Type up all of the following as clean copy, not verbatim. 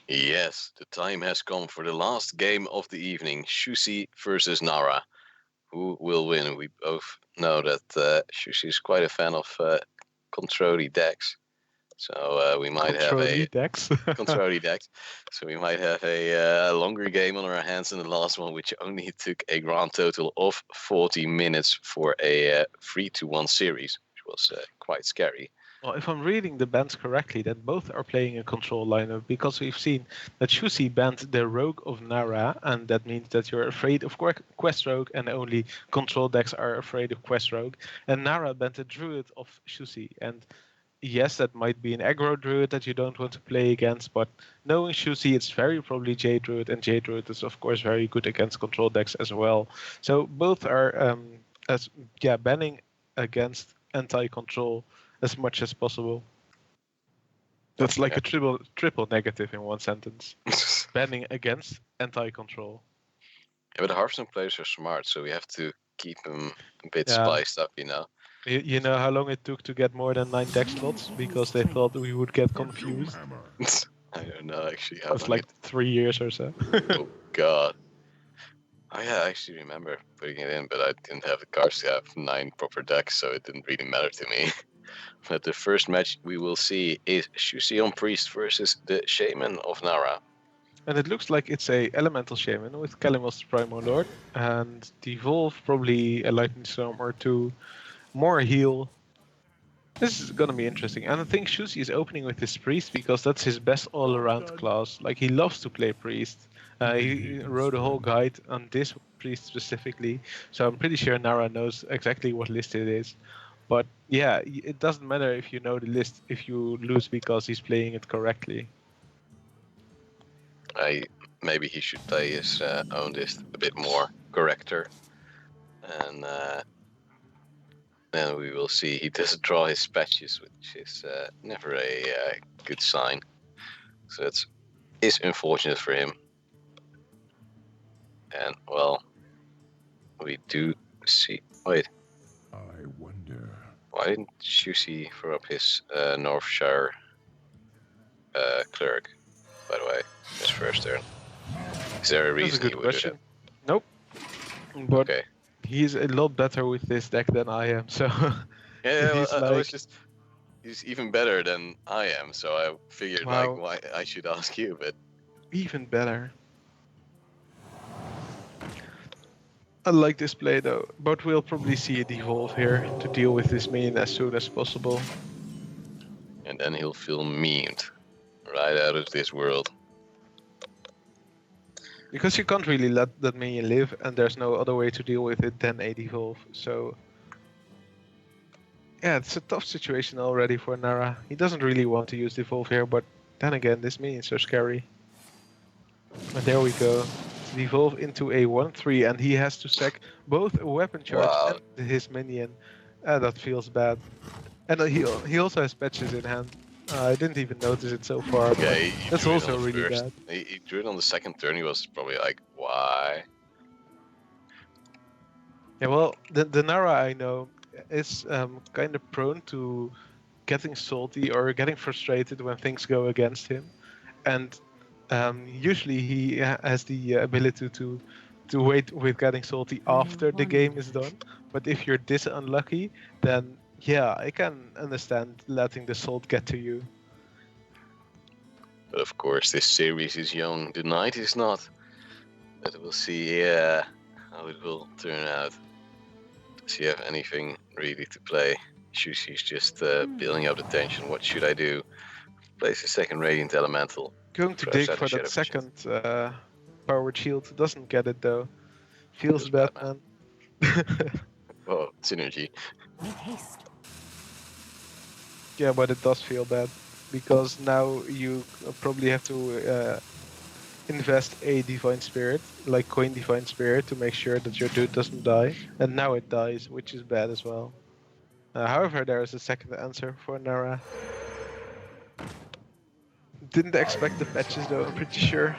Yes, the time has come for the last game of the evening. Sjoesie versus Narra. Who will win? We both know that Sjoesie is quite a fan of controlly decks. So we might have a decks. controlly decks. So we might have a longer game on our hands than the last one, which only took a grand total of 40 minutes for a 3-1 series, which was quite scary. Well, if I'm reading the bans correctly, then both are playing a control lineup because we've seen that Sjoesie banned the Rogue of Narra, and that means that you're afraid of Quest Rogue, and only control decks are afraid of Quest Rogue. And Narra banned the Druid of Sjoesie, and yes, that might be an aggro Druid that you don't want to play against, but knowing Sjoesie, it's very probably J Druid, and J Druid is of course very good against control decks as well. So both are banning against anti-control as much as possible. That's like a triple negative in one sentence. Banning against anti-control. Yeah, but the Hearthstone players are smart, so we have to keep them a bit spiced up, You know how long it took to get more than 9 deck slots because they thought we would get confused? I don't know actually how long. It's like 3 years or so. Oh god. Oh yeah, I actually remember putting it in, but I didn't have the cards to have 9 proper decks, so it didn't really matter to me. But the first match we will see is Sjoesie on Priest versus the Shaman of Narra. And it looks like it's a Elemental Shaman with Kalimos Primal Lord, and Devolve probably a Lightning Storm or 2, more heal. This is gonna be interesting, and I think Sjoesie is opening with his Priest because that's his best all-around class. Like, he loves to play Priest. He wrote a whole guide on this Priest specifically, so I'm pretty sure Narra knows exactly what list it is. But yeah, it doesn't matter if you know the list if you lose because he's playing it correctly. Maybe he should play his own list a bit more correcter. And then we will see he doesn't draw his patches, which is never a good sign. So it's unfortunate for him. And well, we do see. Wait. I wonder. Why didn't Sjoesie throw up his Northshire cleric? By the way, his first turn. Is there a reason he would do that? Nope. But okay. He's a lot better with this deck than I am, so. Yeah, well, he's even better than I am, so I figured why I should ask you, but even better. I like this play though, but we'll probably see a devolve here to deal with this minion as soon as possible. And then he'll feel memed right out of this world. Because you can't really let that minion live, and there's no other way to deal with it than a devolve, so... Yeah, it's a tough situation already for Narra. He doesn't really want to use devolve here, but then again, this minion's so scary. And there we go. Devolve into a 1-3, and he has to sack both a weapon charge and his minion. That feels bad. And he also has patches in hand. I didn't even notice it so far. Okay, that's also really bad. He drew it on the second turn. He was probably like, why? Yeah, well, the Narra I know is kind of prone to getting salty or getting frustrated when things go against him. And usually he has the ability to wait with getting salty after the game is done. But if you're this unlucky, then yeah, I can understand letting the salt get to you. But of course, this series is young. The night is not. But we'll see how it will turn out. Does he have anything really to play? Sjoesie's just building up the tension. What should I do? Place a second Radiant Elemental. Going to dig for that second powered shield. Doesn't get it though. Feels bad, man. Oh, synergy. Yeah, but it does feel bad. Because now you probably have to invest a Divine Spirit, like coin Divine Spirit, to make sure that your dude doesn't die. And now it dies, which is bad as well. However, there is a second answer for Narra. Didn't expect the patches though, I'm pretty sure.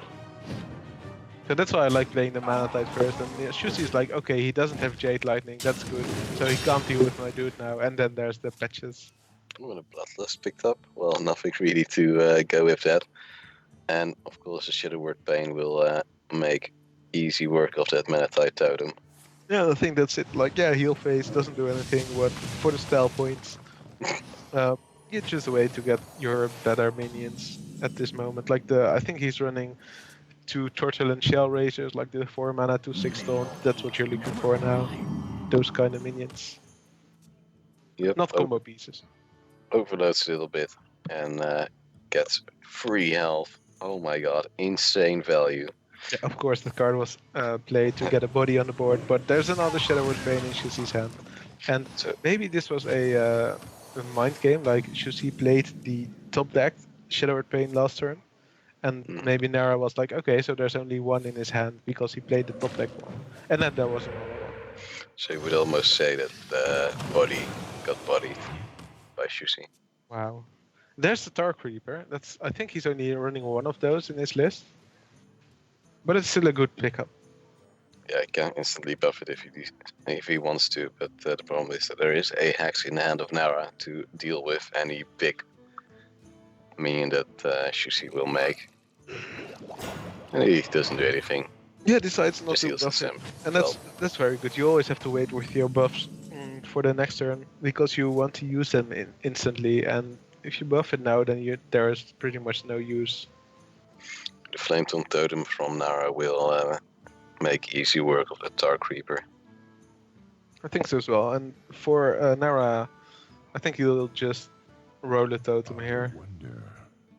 So that's why I like playing the Mana Tide first. And Sjoesie is like, okay, he doesn't have Jade Lightning, that's good. So he can't deal with my dude now. And then there's the patches. When a Bloodlust picked up, well, nothing really to go with that. And of course, the Shadowword Pain will make easy work of that Manatite Totem. Yeah, I think that's it. Like, yeah, heal phase doesn't do anything, but for the style points, it's just a way to get your better minions at this moment. Like I think he's running 2 Turtle and Shell Razors, like the 4 mana, 2/6 Taunt. That's what you're looking for now. Those kind of minions. Yep, Not combo pieces. overloads a little bit and gets free health. Oh my god, insane value. Yeah, of course, the card was played to get a body on the board, but there's another Shadowword Pain in Sjoesie's hand. And So, maybe this was a mind game, like Sjoesie played the top deck Shadowword Pain last turn, and maybe Narra was like, okay, so there's only one in his hand because he played the top deck one. And then there was another one. so you would almost say that the body got bodied by Sjoesie. Wow. There's the Tar Creeper. I think he's only running one of those in his list. But it's still a good pickup. Yeah, he can instantly buff it if he wants to, but the problem is that there is a Hex in the hand of Narra to deal with any big minion that Sjoesie will make. And he doesn't do anything. Yeah, decides not Just to heals buff it. him. And that's very good. You always have to wait with your buffs for the next turn because you want to use them instantly. And if you buff it now, then there is pretty much no use. The Flametongue Totem from Narra will make easy work of the Tar Creeper. I think so as well. And for Narra, I think he'll just roll a totem here. Wonder.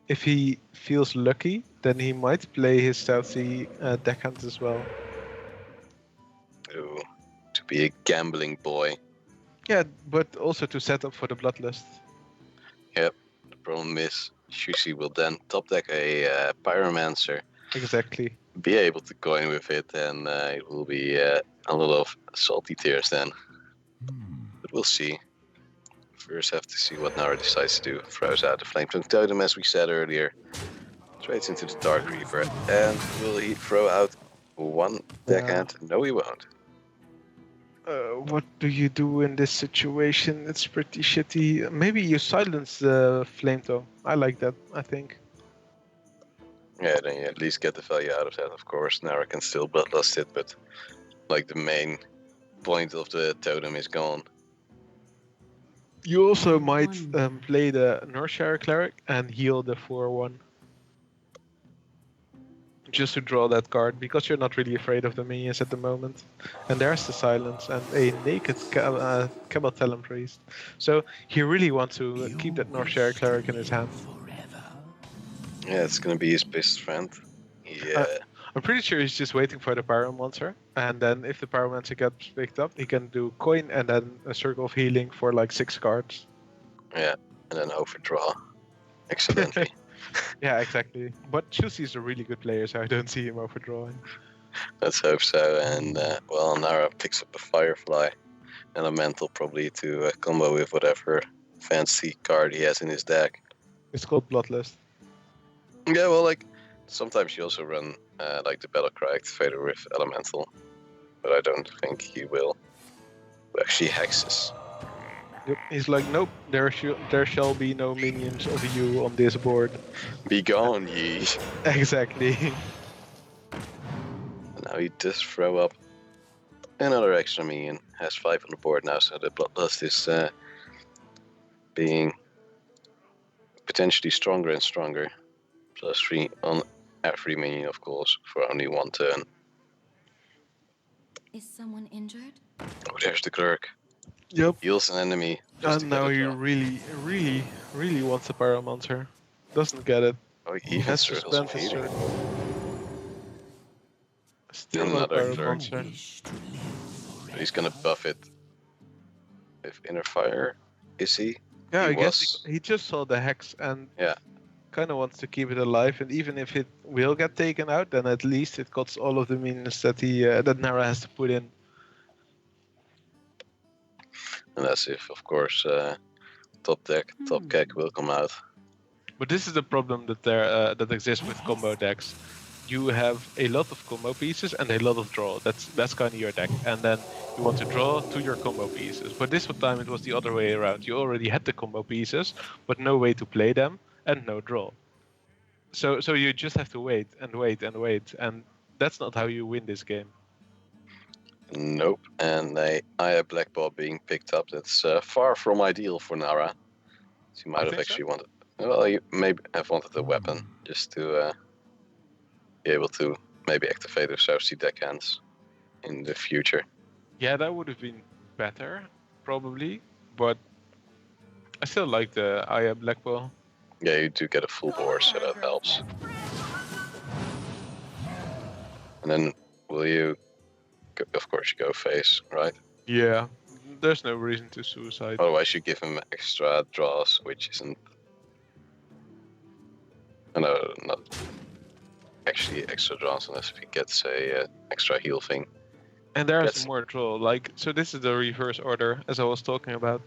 If he feels lucky, then he might play his South Sea deckhand as well. Ooh, to be a gambling boy. Yeah, but also to set up for the Bloodlust. Yep, the problem is Sjoesie will then top deck a Pyromancer, Exactly. be able to coin with it, and it will be a lot of salty tears then. But we'll see. First have to see what Narra decides to do. Throws out the Flametongue Totem as we said earlier. Trades into the Tar Creeper. And will he throw out one deckhand? No, he won't. What do you do in this situation? It's pretty shitty. Maybe you silence the Flametongue. I like that, I think. Yeah, then you at least get the value out of that, of course. Narra can still bloodlust it, but like the main point of the totem is gone. You also might play the Northshire Cleric and heal the 4/1. Just to draw that card, because you're not really afraid of the minions at the moment. And there's the silence and a naked Cabal Talon Priest. So he really wants to keep that Northshire Cleric in his hand. Yeah, it's gonna be his best friend. Yeah. I'm pretty sure he's just waiting for the Pyromancer, and then if the Pyromancer gets picked up, he can do coin and then a Circle of Healing for like 6 cards. Yeah, and then overdraw. Excellently. Yeah, exactly. But Sjoesie is a really good player, so I don't see him overdrawing. Let's hope so. And well, Narra picks up a Firefly Elemental probably to combo with whatever fancy card he has in his deck. It's called Bloodlust. Yeah, well, like sometimes you also run like the Battlecry Fader with Elemental, but I don't think he will. Actually, hexes. Yep. He's like, nope, there shall be no minions of you on this board. Be gone, ye. Exactly. And now he does throw up another extra minion. Has 5 on the board now, so the Bloodlust is being potentially stronger and stronger. +3 on every minion, of course, for only 1 turn. Is someone injured? Oh, there's the clerk. Yep. Heals an enemy. just to And get now a he draw. really wants a Pyromancer. Doesn't get it. Oh, He even has to circles spend of his healing. turn. Still no Another clerk. Pyromancer. He's gonna buff it with Inner Fire, is he? Yeah, He I guess was. he just saw the Hex and Yeah. kind of wants to keep it alive. And even if it will get taken out, then at least it got all of the minions that that Narra has to put in. Unless if, of course, top deck will come out. But this is the problem that exists with combo decks. You have a lot of combo pieces and a lot of draw. That's kind of your deck, and then you want to draw to your combo pieces. But this time it was the other way around. You already had the combo pieces, but no way to play them and no draw. So you just have to wait and wait and wait, and that's not how you win this game. Nope. And I have black ball being picked up. That's far from ideal for Narra. He might have think so? actually wanted. Well, he maybe have wanted a weapon just to be able to maybe activate his South Sea deckhands in the future. Yeah, that would have been better, probably, but I still like the Aya black ball. Yeah, you do get a full board, so that helps. And then will you? Of course, you go face, right? Yeah, there's no reason to suicide. Otherwise, you give him extra draws, which isn't. No, not actually extra draws unless he gets a extra heal thing. And there's That's- more draw. Like, so this is the reverse order, as I was talking about.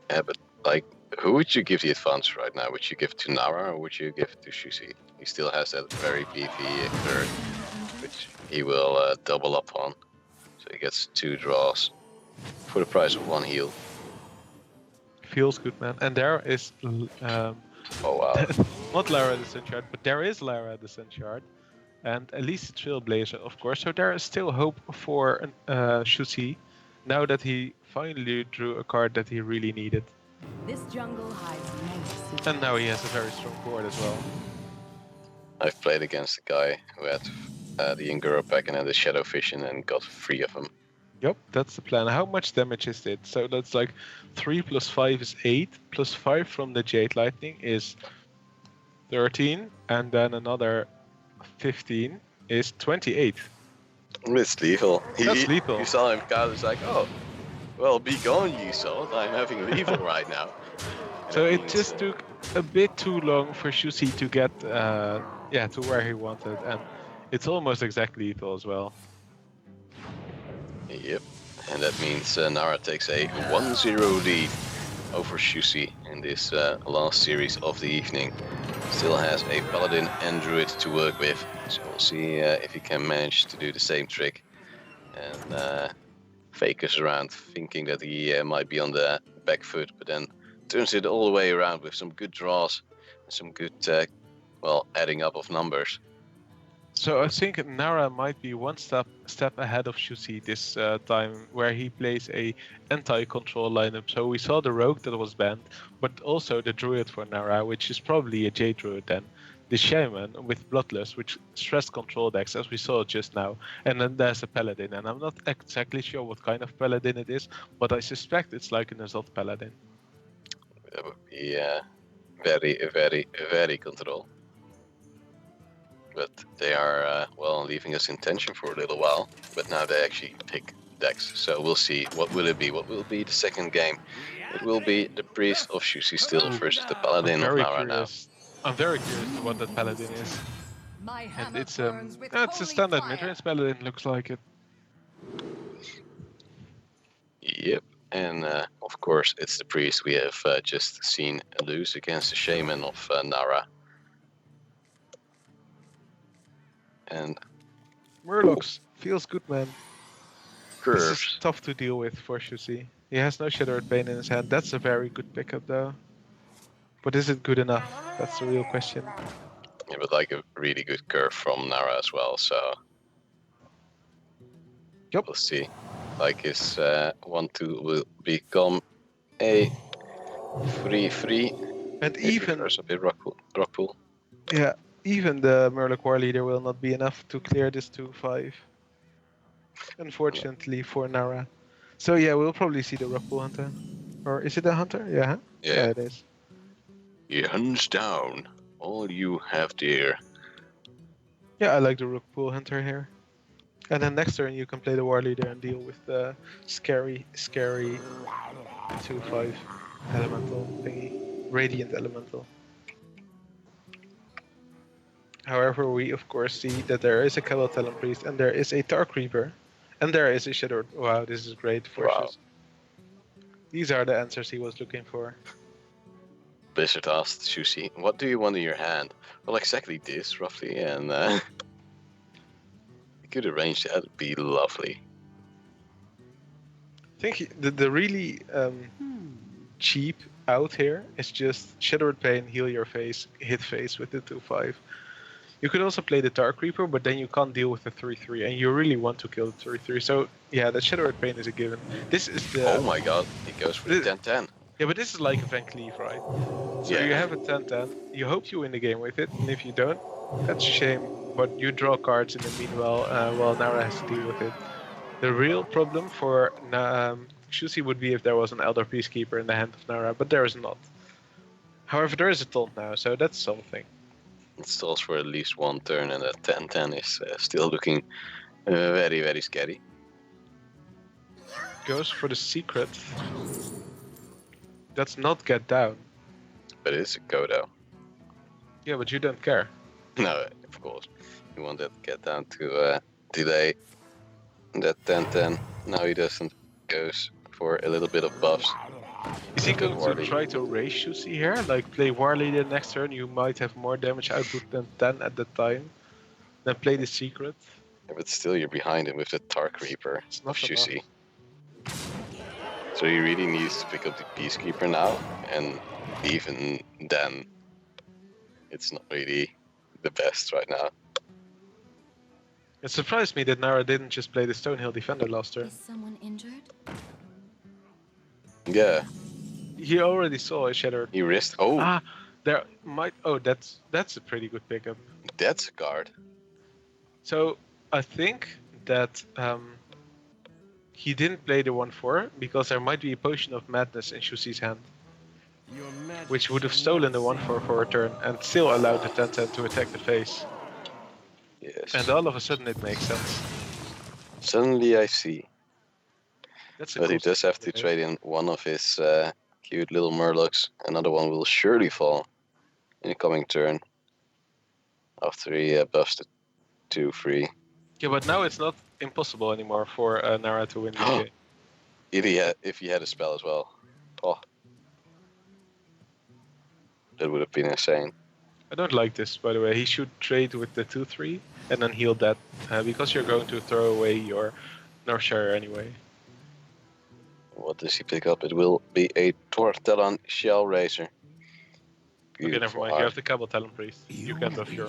Yeah, but like, who would you give the advance right now? Would you give to Narra or would you give to Sjoesie? He still has that very beefy third, which he will double up on. So he gets 2 draws for the price of 1 heal. Feels good, man. And there is, Oh wow. not Lara the Sun Shard, but there is Lara the Sun Shard. And at least a Trailblazer, of course. So there is still hope for Sjoesie, now that he finally drew a card that he really needed. This jungle hides many secrets. And now he has a very strong board as well. I've played against a guy who had the Ingura pack and then the Shadow Vision and got 3 of them. Yep, that's the plan. How much damage is it? So that's like 3 plus 5 is 8, plus 5 from the Jade Lightning is 13, and then another 15 is 28. It's lethal. That's lethal. You saw him, God was like, oh, well, be gone, you salt. I'm having lethal right now. So And it means, just took a bit too long for Sjoesie to get to where he wanted, and it's almost exactly lethal as well. Yep, and that means Narra takes a 1-0 lead over Sjoesie in this last series of the evening. Still has a Paladin and Druid to work with, so we'll see if he can manage to do the same trick and fake us around, thinking that he might be on the back foot, but then turns it all the way around with some good draws and some good, adding up of numbers. So I think Narra might be one step ahead of Sjoesie this time, where he plays a anti-control lineup. So we saw the Rogue that was banned, but also the Druid for Narra, which is probably a Jade Druid then. The Shaman with Bloodlust, which stress control decks, as we saw just now. And then there's a Paladin, and I'm not exactly sure what kind of Paladin it is, but I suspect it's like an Assault Paladin. That would be very, very, very control. But they are, leaving us in tension for a little while. But now they actually pick decks. So we'll see. What will it be? What will be the second game? It will be the Priest of Sjoesie still versus the Paladin of Narra now. I'm very curious to what that Paladin is. And it's a standard mid-range Paladin, looks like it. Yep. And of course, it's the Priest we have just seen lose against the Shaman of Narra. And Murlocs feels good, man. curves. This is tough to deal with for Sjoesie. He has no Shattered Pain in his hand. That's a very good pickup, though. But is it good enough? That's the real question. Yeah, but like a really good curve from Narra as well, so Yep. we'll see. Like his 1-2 will become a 3-3. And If even there's a bit rock pool. yeah, even the Murloc War Leader will not be enough to clear this 2-5. Unfortunately for Narra. So yeah, we'll probably see the Rock Pool Hunter. Or is it a Hunter? Yeah. Yeah. It is. He hunts down all you have there. Yeah, I like the Rook Pool Hunter here. And then next turn you can play the War Leader and deal with the scary 2-5 elemental thingy. Radiant elemental. However, we of course see that there is a Cabal Talon Priest and there is a Dark Reaper. And there is a Shadow. Wow, this is great for Wow. Sjoesie. These are the answers he was looking for. Blizzard asked Sjoesie, what do you want in your hand? Well, exactly this, roughly, and you could arrange that. It'd be lovely. I think the really cheap out here is just Shattered Pain, heal your face, hit face with the 2/5. You could also play the Dark Reaper, but then you can't deal with the 3/3, and you really want to kill the 3/3. So yeah, the Shattered Pain is a given. This is the Oh my god, he goes for the 10-10. yeah, but this is like a Van Cleave, right? So Yeah. you have a 10-10. You hope you win the game with it, and if you don't, that's a shame. But you draw cards in the meanwhile, while Narra has to deal with it. The real problem for Sjoesie would be if there was an Elder Peacekeeper in the hand of Narra, but there is not. However, there is a taunt now, so that's something. It stalls for at least one turn, and that 10-10 is still looking very, very scary. Goes for the secret. That's not get down. But it's a go though. Yeah, but you don't care. No, of course. You want that get down to delay that 10-10. Now he doesn't. Goes for a little bit of buffs. Is he going to Warley. try to raise Sjoesie here? Like play Warley the next turn, you might have more damage output than 10 at the time. Then play the secret. Yeah, but still you're behind him with the Dark Reaper It's of not Sjoesie. So he really needs to pick up the Peacekeeper now, and even then, it's not really the best right now. It surprised me that Narra didn't just play the Stonehill Defender last turn. Is someone injured? Yeah, He already saw a Shattered. he risked. Oh, Ah, there might. Oh, that's a pretty good pickup. that's a card. So I think that he didn't play the 1/4 because there might be a Potion of Madness in Sjoesie's hand, which would have stolen the 1/4 for a turn and still allowed the 10-10 to attack the face. Yes. And all of a sudden it makes sense. Suddenly I see. That's a But he cool does have to strategy. trade in one of his cute little Murlocs. Another one will surely fall in the coming turn. After he buffs the 2/3. Yeah, but now it's not impossible anymore for Narra to win this game. If he had a spell as well. Oh. That would have been insane. I don't like this, by the way. He should trade with the 2/3 and then heal that, because you're going to throw away your Northshire anyway. What does he pick up? It will be a Tortellan Shell Racer. Okay, never mind. You have the Cabal Talon Priest. You can't have your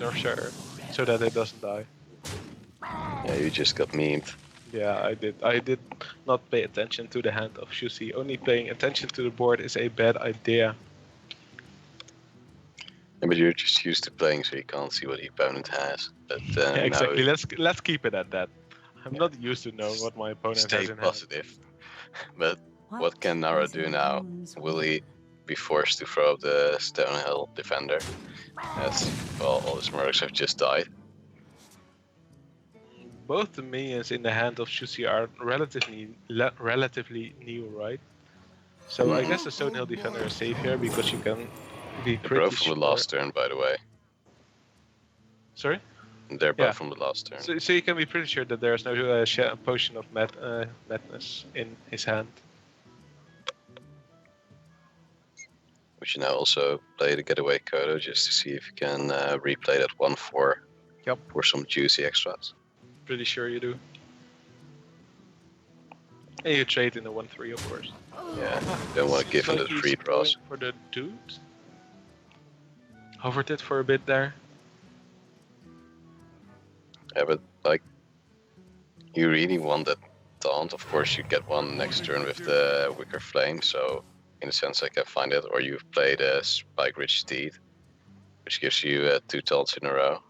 Northshire so that it doesn't die. Yeah, you just got memed. Yeah, I did. I did not pay attention to the hand of Sjoesie. Only paying attention to the board is a bad idea. Yeah, but you're just used to playing, so you can't see what the opponent has. But Yeah, exactly. now Let's keep it at that. I'm not used to knowing what my opponent stay has in hand. positive. But what can Narra do now? Will he be forced to throw up the Stonehill Defender? As well, all his Murlocs have just died. Both the minions in the hand of Sjoesie are relatively new, right? So I guess the Stonehill Defender is safe here because you can be They're pretty both from the last turn, by the way. Sorry? They're both Yeah. from the last turn. So you can be pretty sure that there's no Potion of Madness in his hand. We should now also play the Getaway Kodo just to see if you can replay that 1/4 Yep. for some juicy extras. Pretty sure you do. And you trade in the 1/3, of course. Yeah, don't want to give him the He's free draws. going for the dude. Hovered it for a bit there. Yeah, but like, you really want that taunt. Of course, you get one next turn with the Wicker Flame, so in a sense I can find it. Or you've played a Spike Rich Steed, which gives you 2 taunts in a row.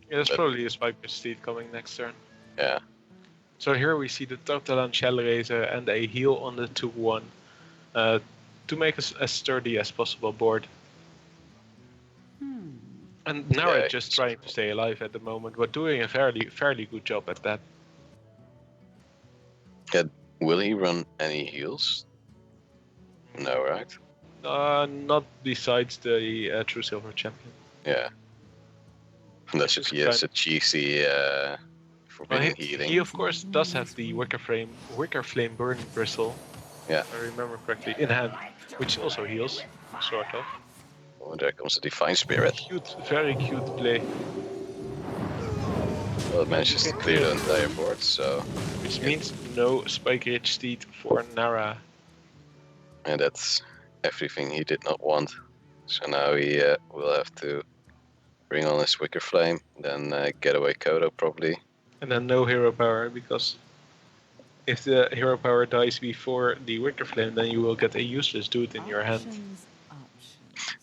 Yeah, there's But- probably a Spike with Steed coming next turn. Yeah, So here we see the Tortellan Shell Razor and a heal on the 2/1 to make us as sturdy as possible board. And now Yeah, it's just trying to stay alive at the moment, but doing a fairly good job at that. will he run any heals? No, right? Not besides the True Silver Champion. Yeah. Unless Just if he has trying- a cheesy Well, forbidden healing. he of course does have the Wicker Flame Burning Bristle. Yeah. If I remember correctly, in hand, which also heals, sort of. Oh, there comes the Divine Spirit. Cute, very cute play. Well, it manages to clear the entire board, so Which means no Spike Rich Steed for Narra. And that's everything he did not want. So now he will have to bring on his Wicker Flame, then Getaway Kodo probably. And then no hero power, because if the hero power dies before the Wicker Flame, then you will get a useless dude in your hand. Options.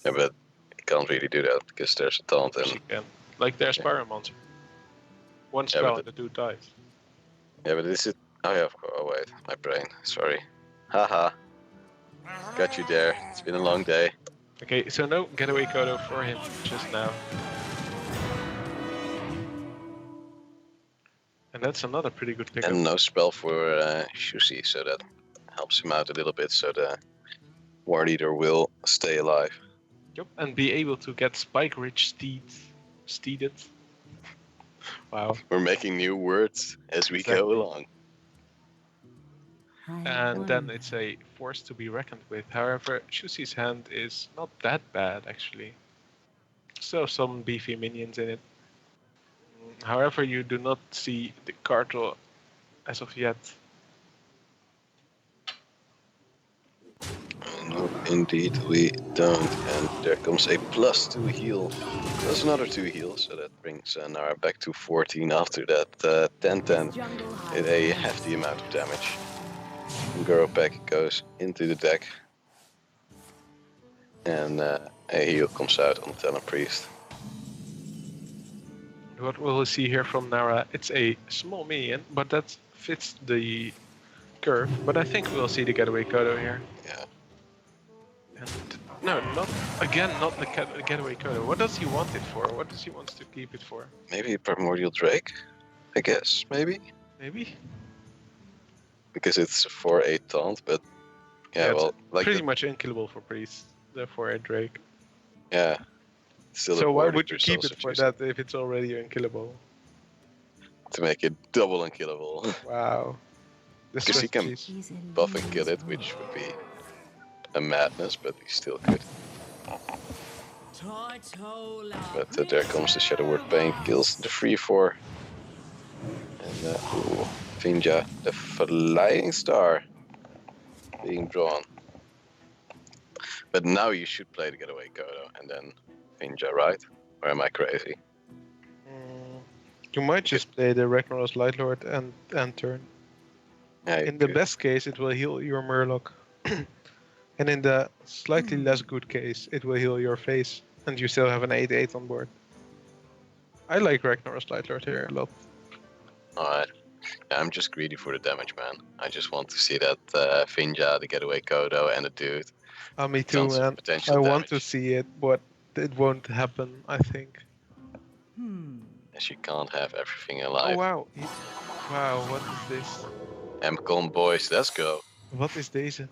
Yeah, but he can't really do that because there's a taunt Yes, and you can. Like there's Yeah. Pyromancer. One Yeah, spell but and the dude dies. yeah, but is it? Oh yeah, of course. Oh wait, my brain. Sorry. Haha. Got you there. It's been a long day. Okay, so no Getaway Kodo for him just now. And that's another pretty good pickup. And no spell for Sjoesie, so that helps him out a little bit. So the War Leader will stay alive. Yep, and be able to get Spike Ridge steeded. Wow. We're making new words as we go Exactly. along. And then it's a force to be reckoned with. However, Sjoesie's hand is not that bad actually. Still some beefy minions in it. However, you do not see the card draw as of yet. No, indeed we don't. And there comes a +2 heal. That's another 2 heal, so that brings Narra back to 14 after that 10-10. Did a hefty amount of damage. Pack goes into the deck. And a heal comes out on Talon Priest. What we'll see here from Narra, it's a small minion, but that fits the curve. But I think we'll see the Getaway Kodo here. Yeah. And no, not the Getaway Kodo. What does he want it for? What does he want to keep it for? Maybe a Primordial Drake, I guess, maybe? Maybe? Because it's 4-8 taunt, but yeah, it's well, like pretty much unkillable for Priest, therefore a Drake. yeah. Still So the why War would you Leader's keep also it for choosing that if it's already unkillable? to make it double unkillable. Wow. The Because he can strategies. buff and kill it, which would be a madness, but he still could. But there comes the Shadow Word Bane, kills the 3-4. And ooh, Finja, the Flying Star, being drawn. But now you should play the Getaway Kodo and then Finja, right? Or am I crazy? You might just play the Ragnaros Lightlord and turn. Yeah, you In the could. best case, it will heal your Murloc. And in the slightly less good case, it will heal your face. And you still have an 8-8 on board. I like Ragnaros Lightlord here a lot. Alright. Yeah, I'm just greedy for the damage, man. I just want to see that Finja, the Getaway Kodo, and the dude. Me too, Tons of man. potential I want to damage. see it, but it won't happen, I think. As you can't have everything Oh, alive. wow. Wow, what is this? MCON boys, let's go. Wat is deze?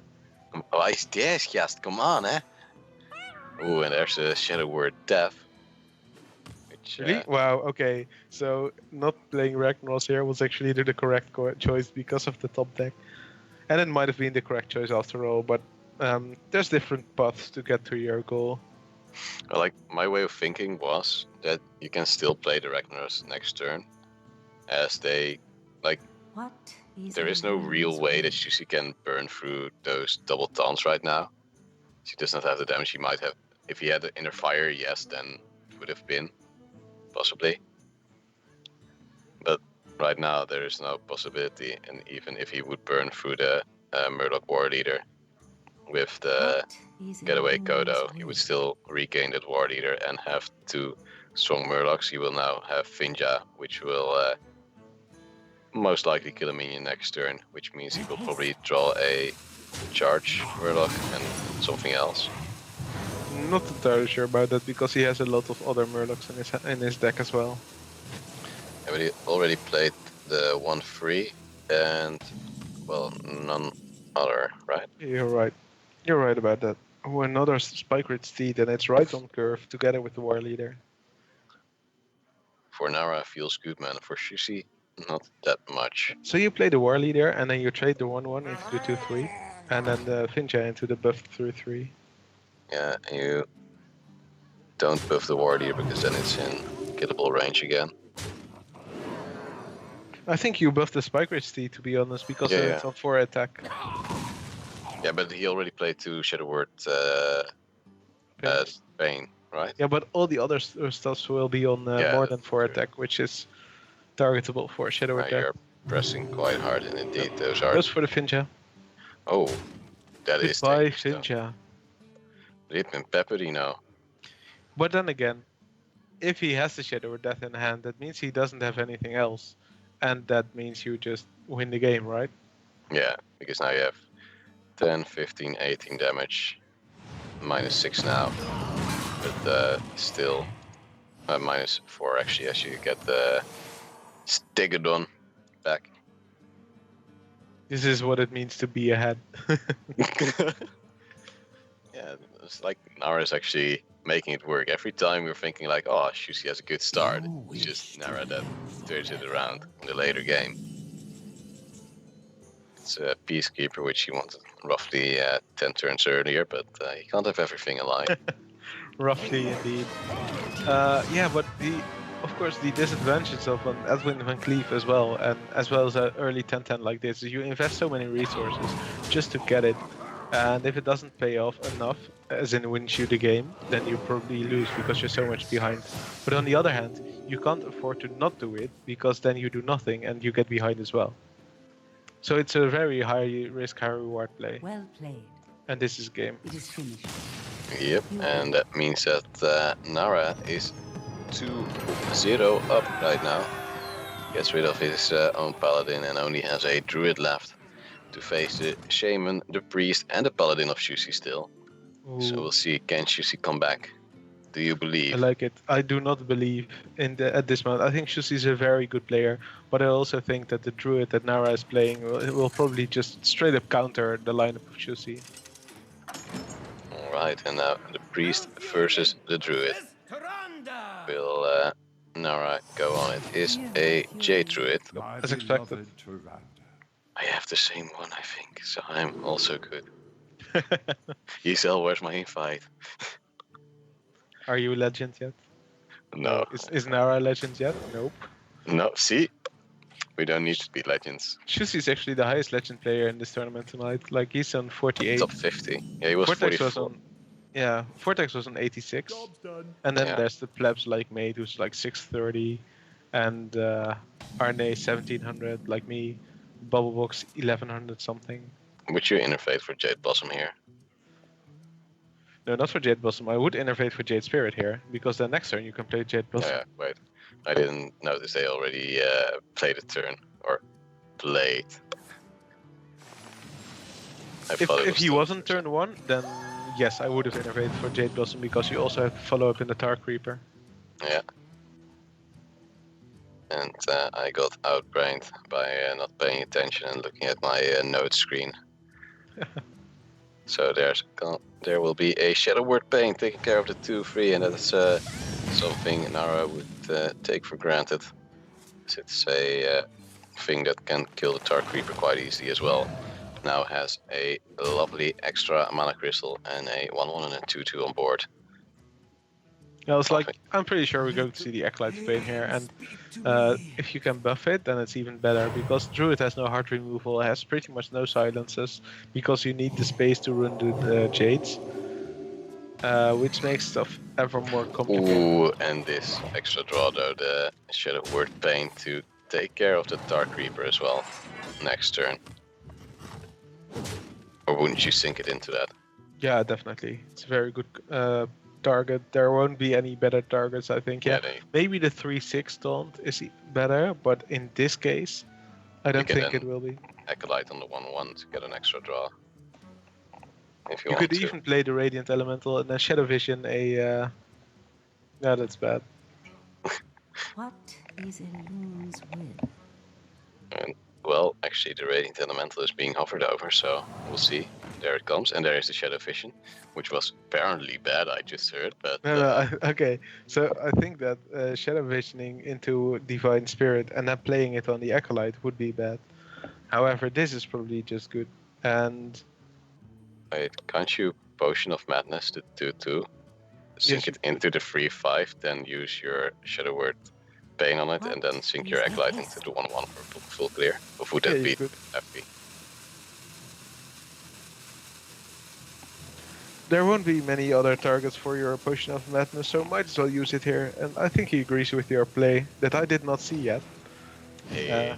Oh, is this, gast? Come on, eh? Ooh, and there's a Shadow Word Death. Which, Really? Wow, okay. So, not playing Ragnaros here was actually the correct choice because of the top deck. And it might have been the correct choice after all, but there's different paths to get to your goal. like, my way of thinking was that you can still play the Ragnaros next turn. As they, like, there is no real way that Sjoesie can burn through those double taunts right now. She does not have the damage he might have. If he had the inner fire, yes, then it would have been. Possibly. But right now there is no possibility, and even if he would burn through the Murloc War Leader with the Getaway Kodo, he would still regain that War Leader and have 2 strong Murlocs. He will now have Finja, which will most likely kill a minion next turn, which means he will probably draw a charge Murloc and something else. Not entirely sure about that because he has a lot of other Murlocs in his deck as well. Yeah, but he already played the 1-3 and, well, none other, right? You're right. You're right about that. Oh, another Spike Ridge Steed, and it's right on curve together with the War Leader. For Narra feels good, man. For Sjoesie, not that much. So you play the War Leader, and then you trade the 1-1 into the 2-3, and then the Finja into the buffed 3-3. Yeah, and you don't buff the War Leader because then it's in killable range again. I think you buff the Spike Ridge Steed, to be honest, because Yeah, it's on 4 attack. Yeah, but he already played 2 Shadow Word Pains. Bane, right? Yeah, but all the other stuffs will be on Yeah, more than that's 4 true. attack, which is targetable for Shadow Now attack. you're pressing quite hard, and indeed those are. Goes for the Finja. Oh, that is Goodbye, dangerous. though. Finja. Rip and Pepperino. But then again, if he has the Shadow or Death in hand, that means he doesn't have anything else. And that means you just win the game, right? Yeah, because now you have 10, 15, 18 damage. -6 now. But still -4 actually as you get the Stegodon back. This is what it means to be ahead. Yeah, it's like Narra is actually making it work. Every time we're thinking like, oh, Sjoesie has a good start. It's just Narra that turns it around in the later game. It's a Peacekeeper, which he wanted roughly 10 turns earlier, but you can't have everything in life. Roughly, indeed. Yeah, but of course, the disadvantage of an Edwin Van Cleef as well, and as well as an early 10-10 like this, is you invest so many resources just to get it. And if it doesn't pay off enough, as in wins you the game, then you probably lose because you're so much behind. But on the other hand, you can't afford to not do it because then you do nothing and you get behind as well. So it's a very high risk, high reward play. Well played. And this is game. It is finished. Yep, and that means that Narra is 2-0 up right now. Gets rid of his own paladin and only has a druid left to face the shaman, the priest, and the paladin of Sjoesie still. So Ooh. we'll see, can Sjoesie come back? Do you believe? I like it. I do not believe at this moment. I think Sjoesie is a very good player, but I also think that the druid that Narra is playing will probably just straight up counter the lineup of Sjoesie. Alright, and now the priest versus the druid. Will Narra go on it? Is a Jade druid. As expected. I have the same one, I think, so I'm also good. ESL, where's my invite? Are you a legend yet? No. Is Narra a legend yet? Nope. No, see? We don't need to be legends. Sjoesie is actually the highest legend player in this tournament tonight. Like, he's on 48. Top 50. Yeah, he was Vortex 44. was on, yeah, Vortex was on 86. And then there's the plebs like Mate, who's like 630. And Arne 1700, like me. Bubblebox 1100 something. Would you innovate for Jade Blossom here? No, not for Jade Blossom. I would innovate for Jade Spirit here, because then next turn you can play Jade Blossom. Yeah, wait. I didn't notice they already played a turn. Or played. If he wasn't turn 1, then yes, I would have innovated for Jade Blossom, because you also have follow-up in the Tar Creeper. Yeah. And I got outbrained by not paying attention and looking at my note screen. So there will be a Shadow Word Pain taking care of the 2-3, and that's something Narra would take for granted. It's a thing that can kill the Tar Creeper quite easily as well. Now has a lovely extra mana crystal and a 1/1 and a 2/2 on board. Yeah, it's like, I'm pretty sure we're going to see the Acolyte Pain here, and if you can buff it, then it's even better, because Druid has no heart removal, has pretty much no silences, because you need the space to run the Jades, which makes stuff ever more complicated. Ooh, and this extra draw though, the Shadow Word Pain to take care of the Tar Creeper as well, next turn. Or wouldn't you sink it into that? Yeah, definitely. It's a very good target. There won't be any better targets, I think. Yeah, maybe the 3/6 taunt is better, but in this case, I don't think it will be. Acolyte on the 1/1 to get an extra draw. If you could even play the Radiant Elemental and then Shadow Vision yeah, that's bad. What is a loon's will? And, well, actually the Radiant Elemental is being hovered over, so we'll see. There it comes, and there is the Shadow Vision, which was apparently bad, I just heard, but... No, okay, so I think that Shadow Visioning into Divine Spirit and then playing it on the Acolyte would be bad. However, this is probably just good, and... Wait, can't you Potion of Madness to 2/2? Sink it into the 3/5, then use your Shadow Word Pain on it, and then sink your Acolyte into the 1/1 for full clear? Or would that be FP? there won't be many other targets for your Potion of Madness, so might as well use it here. And I think he agrees with your play that I did not see yet. Hey.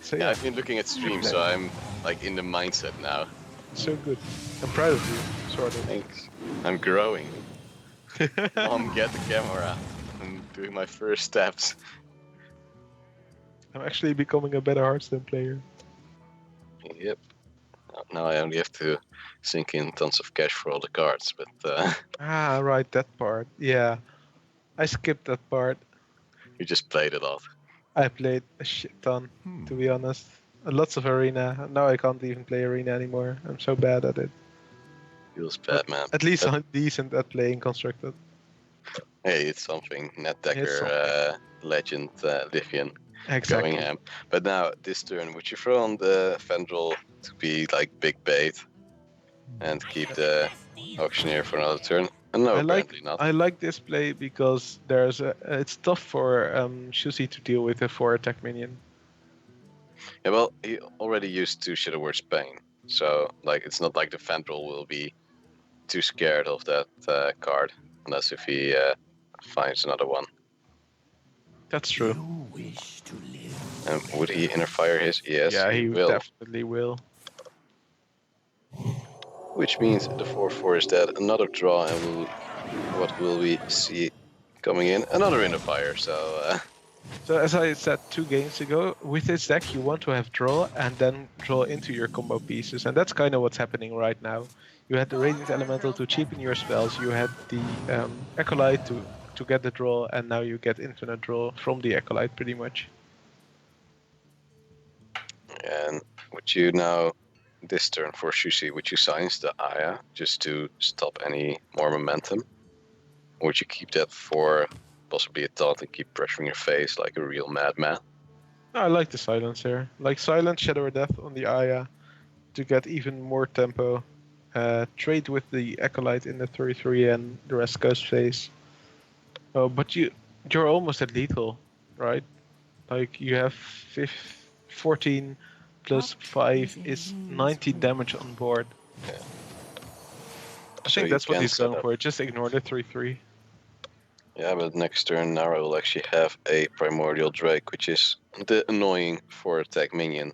So Yeah, yeah, I've been looking at streams, so I'm like in the mindset now. so good. I'm proud of you, sort of. Thanks. I'm growing. Mom, get the camera. I'm doing my first steps. I'm actually becoming a better Hearthstone player. Yep. Now I only have to sink in tons of cash for all the cards, but Ah, right, that part. Yeah, I skipped that part. you just played a lot. I played a shit ton, to be honest. Lots of Arena. Now I can't even play Arena anymore. I'm so bad at it. Feels bad, man. At least But, I'm decent at playing Constructed. hey, it's something. Net It's Decker, Legend, Livian, Exactly. going ham. But now, this turn, would you throw on the Fendrel to be like big bait and keep the Auctioneer for another turn? No, apparently not. I like this play because it's tough for Sjoesie to deal with a 4 attack minion. Yeah, well, he already used 2 Shadowword's Pain, so like it's not like the Fendrel will be too scared of that card, unless if he finds another one. That's true. You wish to live. And would he inner fire his? Yes, Yeah, he will. definitely will. Which means the 4/4 is dead. Another draw, and what will we see coming in? Another inner fire. So So as I said 2 games ago, with this deck you want to have draw and then draw into your combo pieces, and that's kind of what's happening right now. You had the Radiant Elemental to cheapen your spells, you had the Acolyte to get the draw, and now you get infinite draw from the Acolyte pretty much. and would you now this turn for Sjuusie, would you silence the Aya just to stop any more momentum? Or would you keep that for possibly a taunt and keep pressuring your face like a real madman? I like the silence here. Like silence Shadow or Death on the Aya to get even more tempo. Trade with the Acolyte in the 33 and the rest goes face. Oh, but you're almost at lethal, right? Like you have 14 plus 5 is 19 damage on board. Yeah. I So think you that's what can he's set going up- for. Just ignore the 3-3. Yeah, but next turn Narra will actually have a Primordial Drake, which is the annoying 4 attack minion.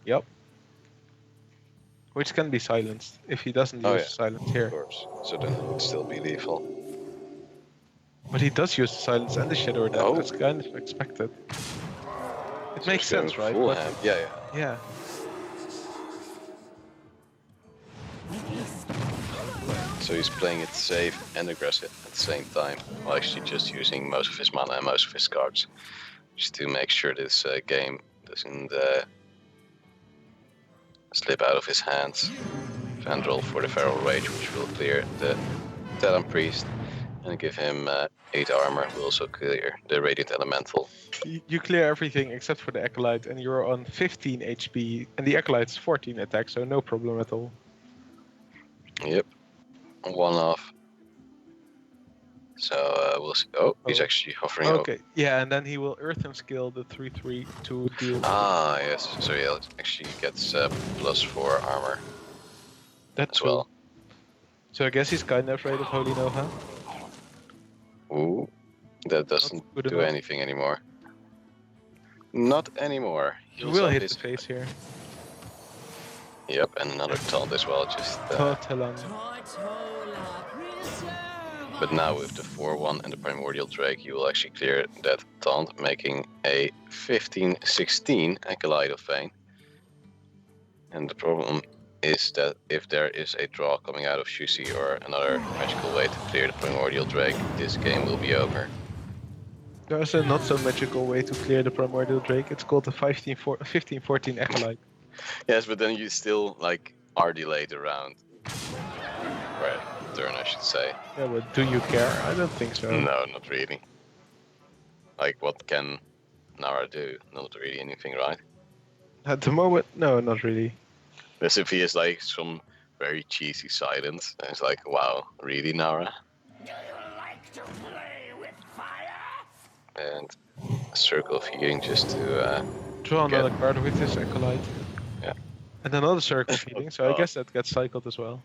Yep. Which can be silenced if he doesn't Oh, use yeah. silence Of here. course. So then it would still be lethal. But he does use the silence and the Shadow or Death. Oh. That's kind of expected. It So makes he's going sense, right? full But ham. Yeah, yeah. yeah. So he's playing it safe and aggressive at the same time, while actually just using most of his mana and most of his cards, just to make sure this game doesn't slip out of his hands. Vandal for the Feral Rage, which will clear the Talon Priest and give him 8 armor. Will also clear the Radiant Elemental. You clear everything except for the Acolyte, and you're on 15 HP, and the Acolyte's 14 attack, so no problem at all. Yep, 1 off. So we'll see. Oh, he's Oh. actually hovering over. Okay, yeah, and then he will Earth and Skill the 3-3 to deal. Ah, yes. So he actually gets +4 armor That as too. well. So I guess he's kind of afraid of Holy Nova. Ooh, that doesn't good do enough. anything anymore. Not anymore. He Heals will up hit his- his face here. Yep, and another taunt as well. Just. Talon. But now with the 4/1 and the Primordial Drake, you will actually clear that taunt, making a 15/16 Acolyte of Fane. And the problem is that if there is a draw coming out of Sjuusie or another magical way to clear the Primordial Drake, this game will be over. There's a not so magical way to clear the Primordial Drake. It's called the 15-14 Acolyte. Yes, but then you still like are delayed around. Right, turn I should say. Yeah, but do you care? I don't think so. No, not really. Like what can Narra do? Not really anything, right? At the moment, no, not really. As if he is like some very cheesy silence. And it's like, wow, really, Narra? Do you like to play with fire? And a circle of healing just to. Draw Get- another card with this Acolyte. Yeah. And another circle of healing, so I Oh. guess that gets cycled as well.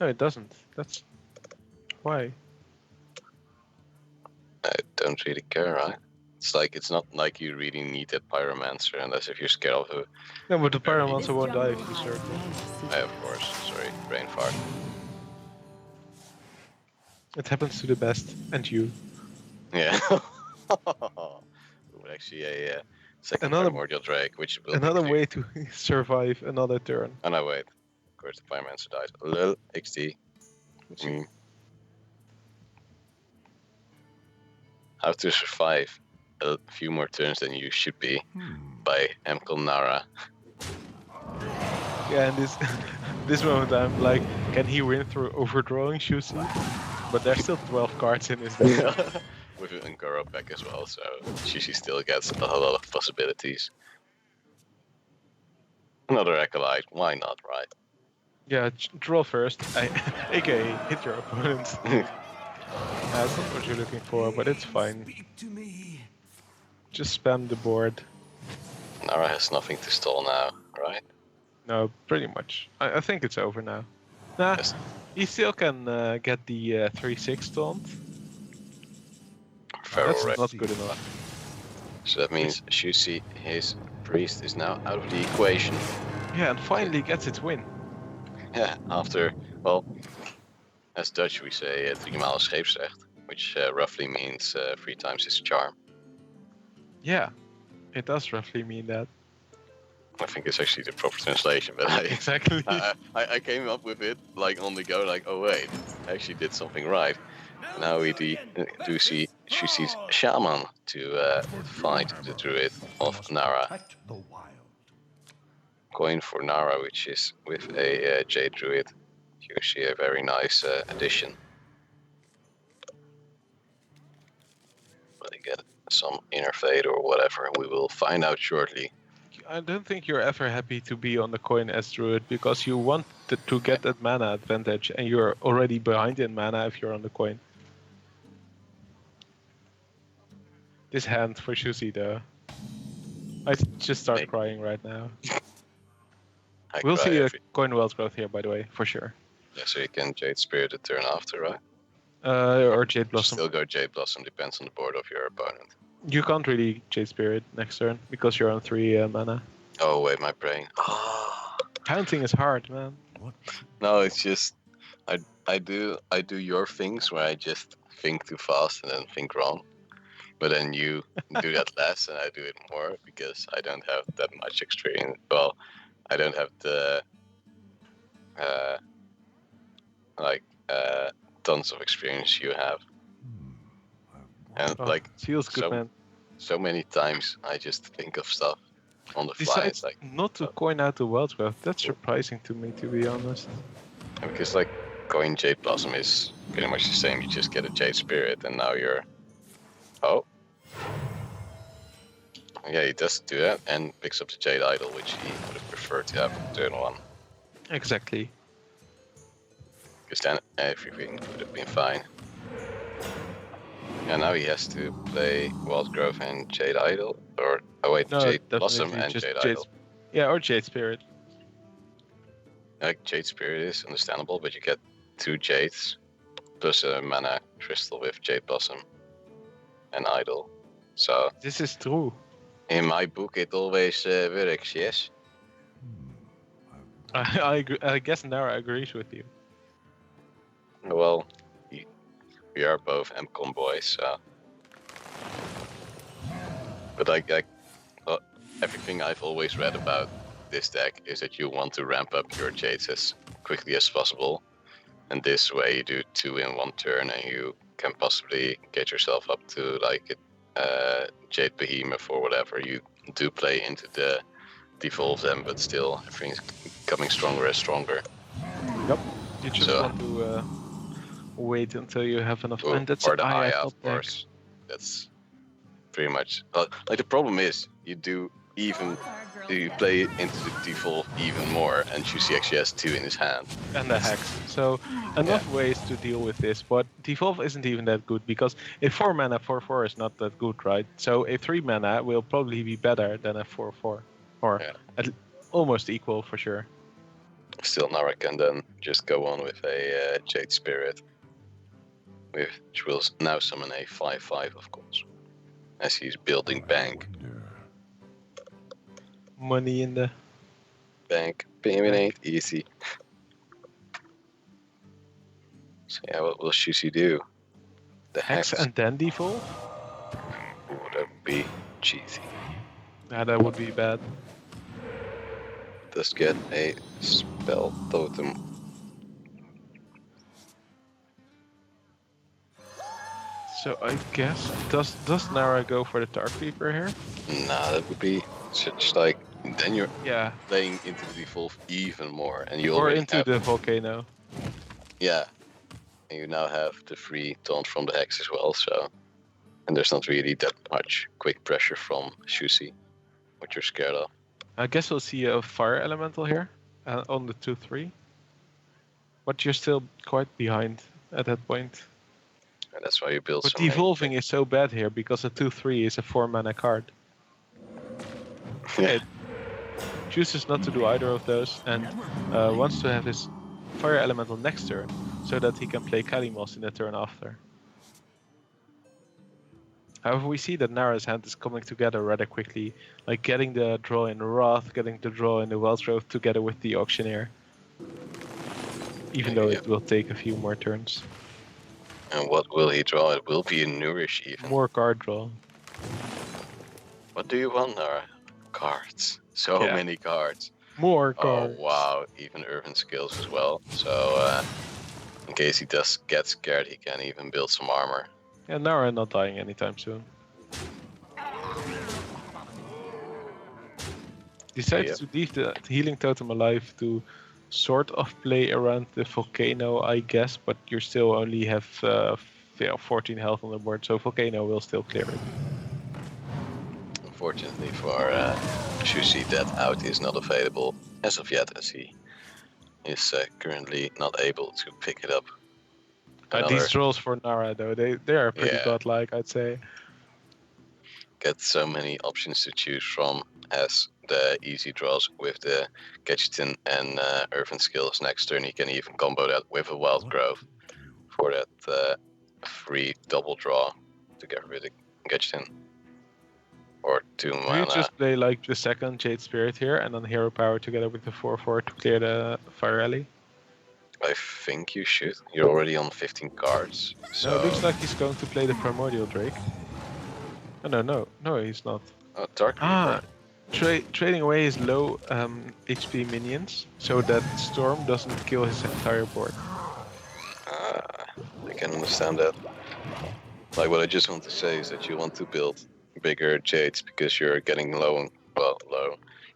No, it doesn't. That's why. I don't really care, right? It's not like you really need that Pyromancer unless if you're scared of it. No, but the This Pyromancer won't die if jungle you has circle. many Yeah, of course. Sorry, brain fart. It happens to the best, and you. Yeah. Ooh, actually, a second Another- Primordial Drake, which will Another be way to survive another turn. Oh no, wait. Of course, the Pyromancer died. Lil XD. How to survive a few more turns than you should be by Narra. Yeah, and this this moment I'm like, can he win through overdrawing Sjoesie? But there's still 12 cards in his deck. With an Angoro pack as well, so she still gets a lot of possibilities. Another Acolyte, why not, right? Yeah, draw first, aka hit your opponent. That's not what you're looking for, but it's fine. Just spam the board. Narra has nothing to stall now, right? No, pretty much. I think it's over now. Nah, Yes. he still can get the 3/6 taunt. Feral That's Ray. not good enough. So that means Sjoesie, his priest, is now out of the equation. Yeah, and finally gets its win. Yeah, after, well, as Dutch we say, 3 maal scheepsrecht, which roughly means 3 times his charm. Yeah, it does roughly mean that. I think it's actually the proper translation, but Exactly. I came up with it like on the go, like, oh wait, I actually did something right. Now we do see Sjoesie's shaman to fight the druid of Narra. Coin for Narra, which is with a jade druid. Usually a very nice addition. But I get some inner fade or whatever, we will find out shortly. I don't think you're ever happy to be on the coin as druid because you want to get that mana advantage and you're already behind in mana if you're on the coin. This hand for Sjoesie though. I just start Make- crying right now. I We'll cry see a every- coin wealth growth here by the way, for sure. Yeah, so you can Jade Spirit the turn after, right? Or Jade Blossom. Still go Jade Blossom, depends on the board of your opponent. You can't really Jade Spirit next turn because you're on 3 mana. Oh wait, my brain. Counting is hard, man. No, it's just I do your things where I just think too fast and then think wrong. But then you do that less and I do it more because I don't have that much experience. Well, I don't have the tons of experience you have. And Oh, like feels good, man. so many times I just think of stuff on the fly. Besides, It's like not to coin out the wealth growth, that's surprising to me, to be honest. because like going Jade Blossom is pretty much the same. You just get a Jade Spirit and now you're yeah, he does do that and picks up the Jade Idol, which he would have preferred to have on turn 1. Exactly. Because then everything would have been fine. Yeah, now he has to play Wild Growth and Jade Idol, or No, Jade Blossom definitely and just Jade Jade Idol. Yeah, or Jade Spirit. Like Jade Spirit is understandable, but you get 2 Jades plus a mana crystal with Jade Blossom and Idol. So This is true. in my book, it always works. Yes. I guess Narra agrees with you. Well, we are both MCOM boys, so. But everything I've always read about this deck is that you want to ramp up your Jades as quickly as possible, and this way you do 2 in 1 turn, and you can possibly get yourself up to like a Jade Behemoth or whatever. You do play into the devolve them, but still everything's becoming stronger and stronger. Yep. You just So- want to wait until you have enough. Or, And that's or the Aya Aya, top of deck. course. That's pretty much. Like the problem is, you play into the devolve even more, and Sjoesie actually has 2 in his hand. And the hex. So enough ways to deal with this, but devolve isn't even that good because a 4 mana 4/4 is not that good, right? So a 3 mana will probably be better than a 4/4, or Yeah. almost equal for sure. Still, Narra can then just go on with a Jade Spirit, which will now summon a 5/5, of course, as he's building bank. Money in the Bank payment ain't easy. So yeah, what will Sjoesie do? The Hex Hex. and then default? Ooh, that would be cheesy. Yeah, that would be bad. Does get a spell totem. So I guess does Nara go for the Dark Reaper here? Nah, that would be such like then you're Yeah. playing into the devolve even more, and you Or already into have, the volcano. yeah, and you now have the free taunt from the Hex as well. So, and there's not really that much quick pressure from Sjoesie, what you're scared of. I guess we'll see a fire elemental here on the 2/3. But you're still quite behind at that point. And that's why you build But so many. devolving is so bad here because a 2/3 is a 4-mana card. Okay. Chooses not to do either of those and wants to have his fire elemental next turn so that he can play Kalimos in the turn after. However, we see that Nara's hand is coming together rather quickly, like getting the draw in Wrath, getting the draw in the Wellsgrove together with the Auctioneer. Even though it will take a few more turns. And what will he draw? It will be a Nourish even. More card draw. What do you want, Nara? Cards. So Yeah. many cards. More cards. Oh wow, even Urban Skills as well. So in case he does get scared, he can even build some armor. Yeah, Nara not dying anytime soon. Decides to leave the healing totem alive to sort of play around the volcano, I guess, but you still only have 14 health on the board, so volcano will still clear it. Unfortunately for Sjoesie, that out is not available as of yet, as he is currently not able to pick it up. These draws for Nara, though, they are pretty godlike, I'd say. Get so many options to choose from as the easy draws with the Gadgetin and Urban Skills. Next turn, he can even combo that with a Wild Growth for that free double draw to get rid of Gadgetin. Or 2 mana. You just play like the second Jade Spirit here and then Hero Power together with the 4/4 to clear the Fire Rally. I think you should. You're already on 15 cards. So No, it looks like he's going to play the Primordial Drake. Oh, no, he's not. Oh, Dark Reaper. Trading away his low HP minions so that Storm doesn't kill his entire board. I can understand that. Like, what I just want to say is that you want to build bigger Jades because you're getting low.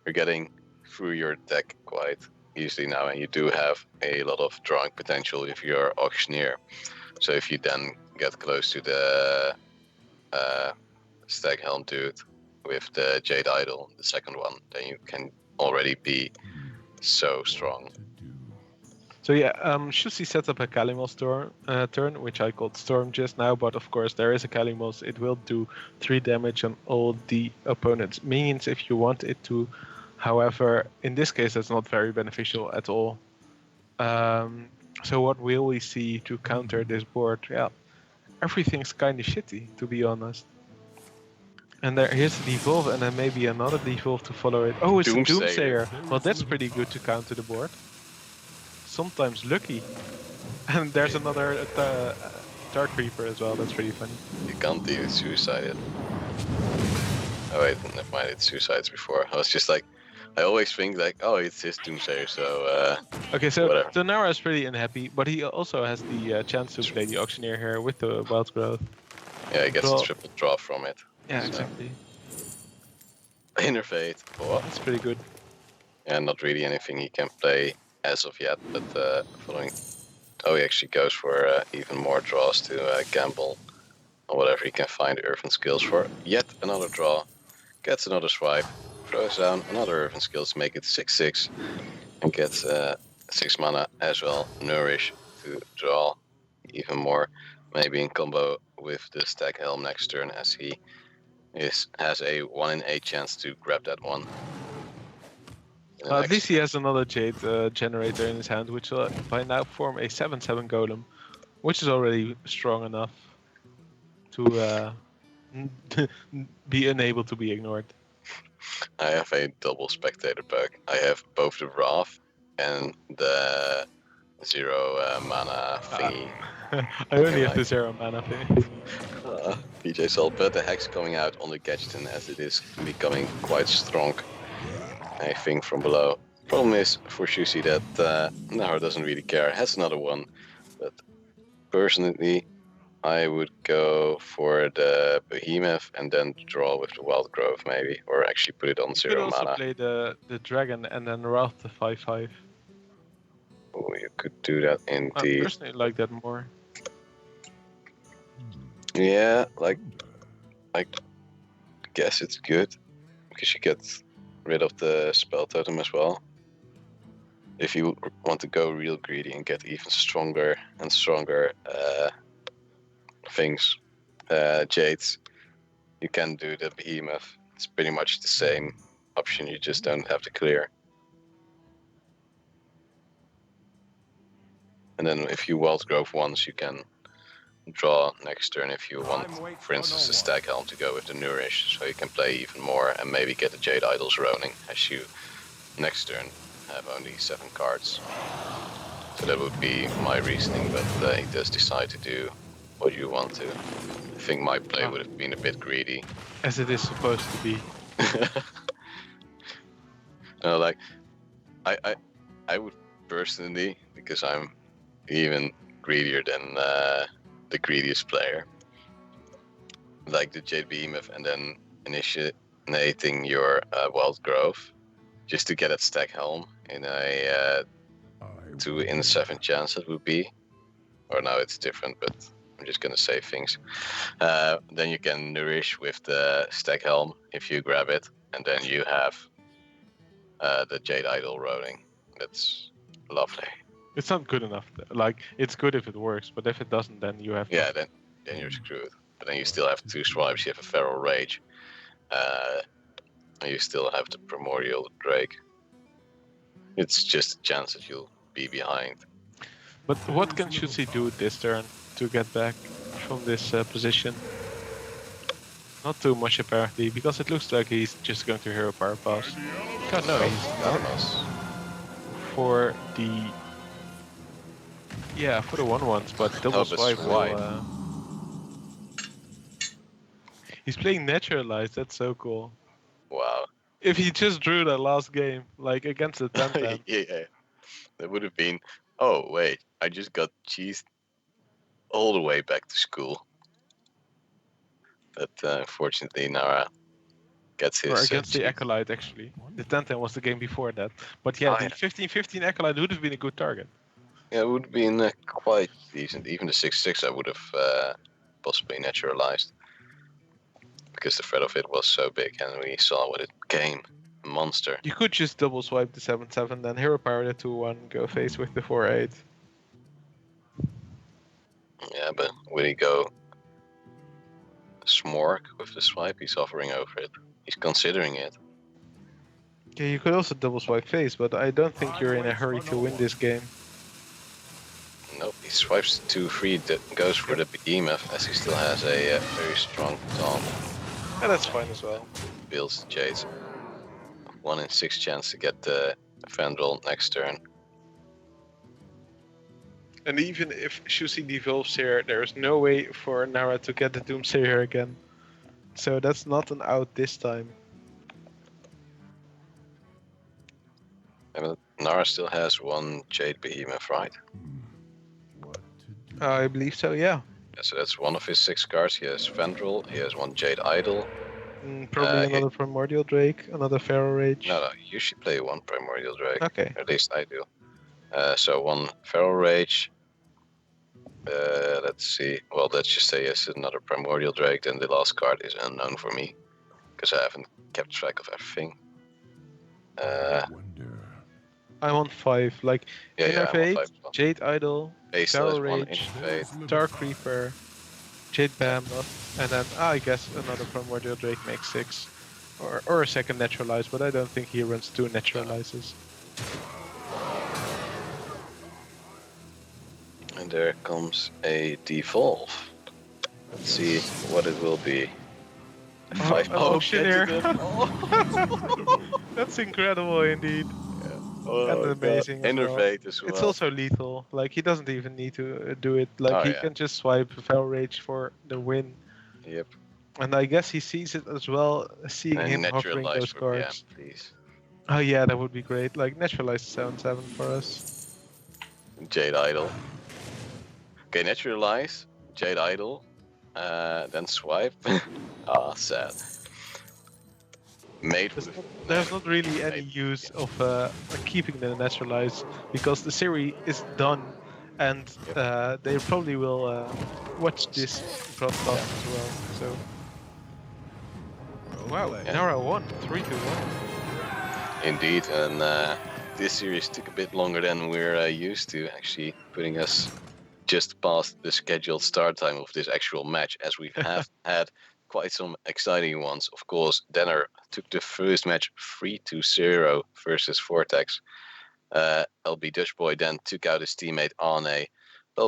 You're getting through your deck quite easily now, and you do have a lot of drawing potential if you're Auctioneer. So if you then get close to the Staghelm dude with the Jade Idol, the second one, then you can already be so strong. So yeah, Sjoesie sets up a Kalimos turn, which I called Storm just now, but of course there is a Kalimos. It will do 3 damage on all the opponent's minions if you want it to. However, in this case that's not very beneficial at all. So what will we see to counter this board? Yeah, everything's kind of shitty, to be honest. And here's the devolve, and then maybe another devolve to follow it. Oh, it's a Doomsayer. Well, that's pretty good to counter the board. Sometimes lucky. And there's another Dark Reaper as well, that's pretty funny. You can't even suicide it. Oh wait, never mind, it's suicides before. I was just like, I always think like, oh, it's his Doomsayer, so okay, so whatever. So Narra is pretty unhappy, but he also has the chance to play the Auctioneer here with the Wild Growth. Yeah, he gets a triple draw from it. Yeah, so. exactly. Innervate. Oh. That's pretty good. Yeah, not really anything he can play as of yet, but following. Oh, he actually goes for even more draws to gamble on whatever he can find Urban Skills for. Yet another draw. Gets another swipe. Throws down another Urban Skills to make it 6/6. And gets 6 mana as well. Nourish to draw even more. Maybe in combo with the Staghelm next turn, as he has a 1 in 8 chance to grab that one. And At least he has another Jade generator in his hand, which will by now form a 7/7 golem, which is already strong enough to be unable to be ignored. I have a double spectator bug. I have both the Wrath and the 0 mana thingy. I only have the 0 mana thing. PJ Sol, but the Hex coming out on the Gadgeton as it is becoming quite strong, I think, from below. Problem is for Sjoesie that Narra doesn't really care. Has another one, but personally, I would go for the Behemoth and then draw with the Wild Growth maybe, or actually put it on You 0 could also mana. play the Dragon and then Wrath the 5/5. Oh, you could do that I indeed. personally like that more. Yeah, like, I guess it's good because you get rid of the spell totem as well. If you want to go real greedy and get even stronger and stronger things, Jades, you can do the Behemoth. It's pretty much the same option, you just don't have to clear. And then if you Wild Growth once, you can draw next turn if you want, for instance, the Stag Helm to go with the Nourish, so you can play even more and maybe get the Jade Idols rolling as you next turn have only 7 cards. So that would be my reasoning, but he does decide to do what you want to. I think my play would have been a bit greedy. As it is supposed to be. No, like, I would personally, because I'm even greedier than the greediest player, like the Jade Behemoth and then initiating your Wild Growth just to get at Stag Helm in a 2 in 7 chance it would be. Or now it's different, but I'm just gonna say things. Then you can Nourish with the Stag Helm if you grab it, and then you have the Jade Idol rolling. That's lovely. It's not good enough. Like, it's good if it works, but if it doesn't, then you have... Yeah, then you're screwed. But then you still have 2 swipes, you have a Feral Rage. And you still have the Primordial Drake. It's just a chance that you'll be behind. But what can Sjoesie do this turn to get back from this position? Not too much apparently, because it looks like he's just going to Hero Power Pass. God no, he's not. For the... Yeah, for the 1/1s, but double swipe will... He's playing Naturalized, that's so cool. Wow. If he just drew that last game, like against the 10-10. Yeah, that would have been... Oh, wait, I just got cheesed all the way back to school. But unfortunately, Narra gets his... Or against the Acolyte, actually. The 10-10 was the game before that. But yeah, the 15-15 Acolyte would have been a good target. Yeah, it would have been quite decent. Even the 6/6 I would have possibly naturalized. Because the threat of it was so big and we saw what it became. A monster. You could just double swipe the 7/7, then Hero Power the 2/1, go face with the 4/8. Yeah, but will he go Smork with the swipe? He's hovering over it. He's considering it. Yeah, you could also double swipe face, but I don't think you're in a hurry to win this game. Nope, he swipes 2/3, goes for the Behemoth as he still has a very strong taunt. Yeah, that's fine as well. Builds the Jades. 1 in 6 chance to get the Vandal next turn. And even if Sjoesie devolves here, there is no way for Narra to get the Doomsayer again. So that's not an out this time. Yeah, but Narra still has 1 Jade Behemoth, right? I believe so, yeah. Yeah, so that's 1 of his 6 cards. He has Vandal, he has 1 Jade Idol. Probably another Primordial Drake, another Feral Rage. No, you should play 1 Primordial Drake. Okay. At least I do. So 1 Feral Rage. Let's see. Well, let's just say yes, another Primordial Drake. Then the last card is unknown for me. Because I haven't kept track of everything. I want 5. Like, Innervate, I want 5. Jade Idol, Feral Rage, Innervate. Dark Reaper, Jade Behemoth, and then I guess another Primordial Drake makes 6. or a second naturalize, but I don't think he runs 2 naturalizes. And there comes a devolve. Let's see what it will be. An auctioneer. That's incredible indeed. And amazing as well. Innervate as well. It's also lethal. Like he doesn't even need to do it. Like he can just swipe Fel Rage for the win. Yep. And I guess he sees it as well, seeing him hovering those cards. PM, please. Oh yeah, that would be great. Like naturalize 7/7 for us. Jade Idol. Okay, naturalize, Jade Idol, then swipe. Sad. There's not really any use of keeping the naturalize because the series is done, and they probably will watch this broadcast as well. So. Wow, Narra won 3-1. Indeed, and this series took a bit longer than we're used to, actually putting us just past the scheduled start time of this actual match, as we have had quite some exciting ones. Of course, Denner took the first match 3-0 versus Vortex. LB Dutch Boy then took out his teammate Arne.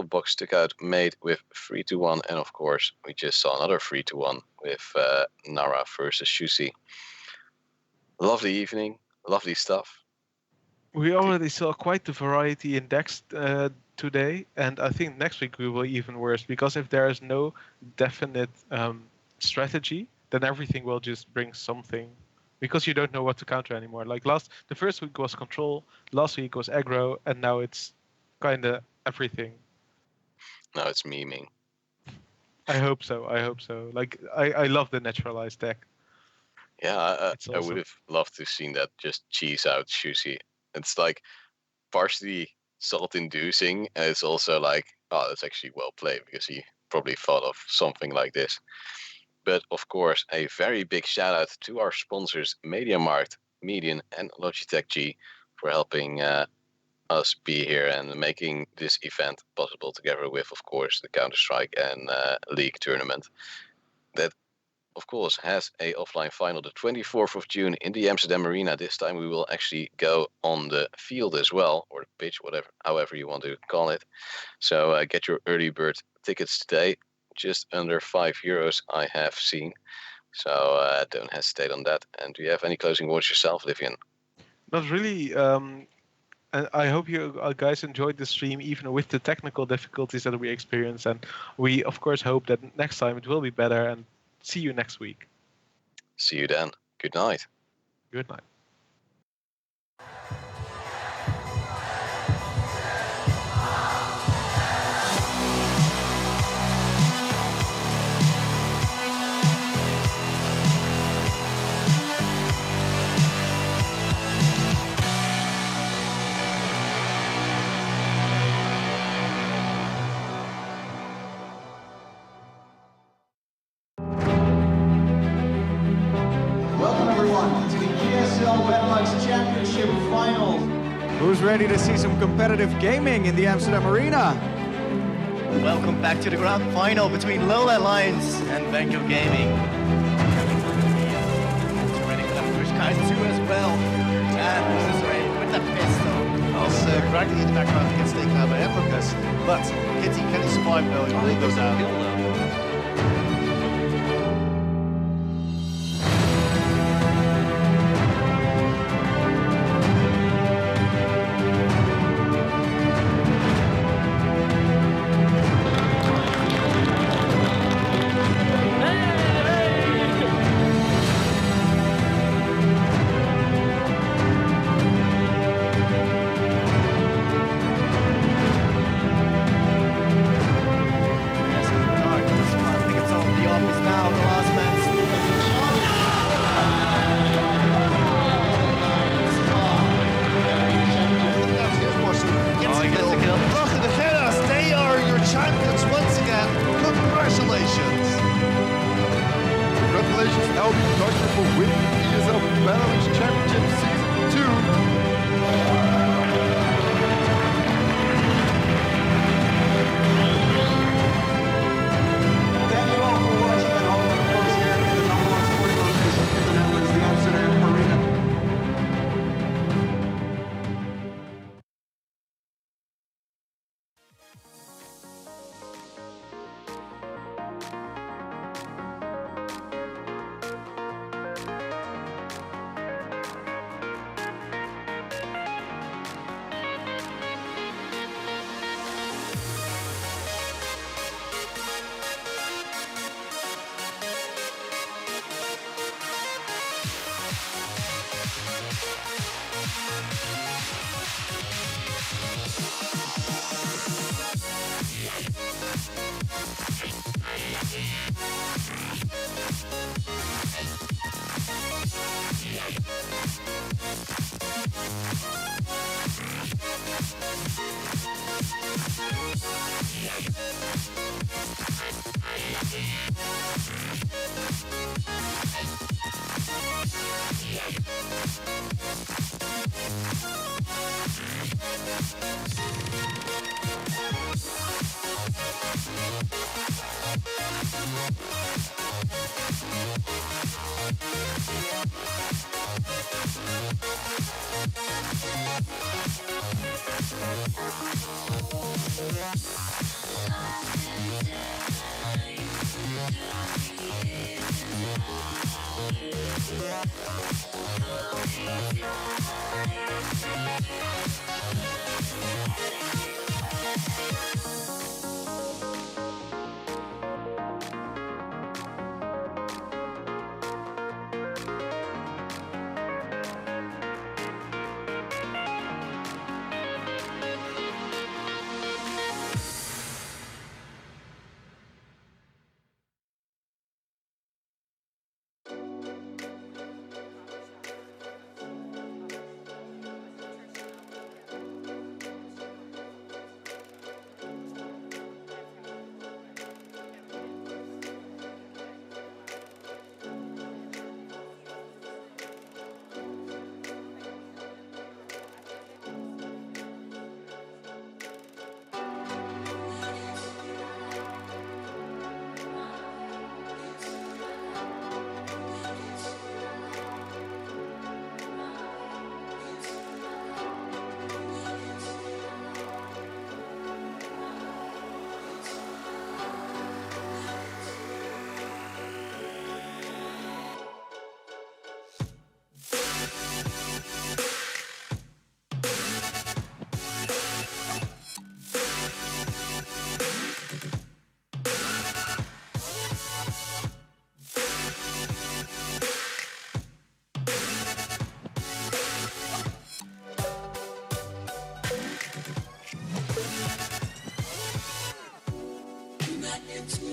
Box took out Mate with 3-1, and of course, we just saw another 3-1 with Narra versus Sjoesie. Lovely evening, lovely stuff. We already saw quite the variety in decks today, and I think next week we will even worse, because if there is no definite strategy, then everything will just bring something, because you don't know what to counter anymore. Like the first week was control, last week was aggro, and now it's kind of everything. Now it's memeing. I hope so. Like I love the naturalized deck. Yeah, I would have loved to have seen that just cheese out Sjoesie. It's like partially salt-inducing, and it's also like, oh, that's actually well played, because he probably thought of something like this. But of course, a very big shout out to our sponsors, MediaMarkt, Median, and Logitech G, for helping us be here and making this event possible, together with, of course, the Counter-Strike and League tournament. That, of course, has a offline final the 24th of June in the Amsterdam Arena. This time we will actually go on the field as well, or the pitch, however you want to call it. So get your early bird tickets today. Just under €5 I have seen. So don't hesitate on that. And do you have any closing words yourself, Livian? Not really. And I hope you guys enjoyed the stream, even with the technical difficulties that we experienced. And we, of course, hope that next time it will be better. And see you next week. See you then. Good night. Good night. Welcome everyone to the ESL Benelux Championship Finals. Who's ready to see some competitive gaming in the Amsterdam Arena? Welcome back to the grand final between Lowland Lions and Banco Gaming. It's ready for that first Kaiser 2 as well. And this is ready with the pistol. Als Bradley in the background gets taken out by Epicus, but Kitty can he survive though? He will go down. Congratulations, LB Dutch for winning the ESL Benelux Championship Season 2. Thank you all for watching, and all of our folks here in the number one sporting location in the Netherlands, the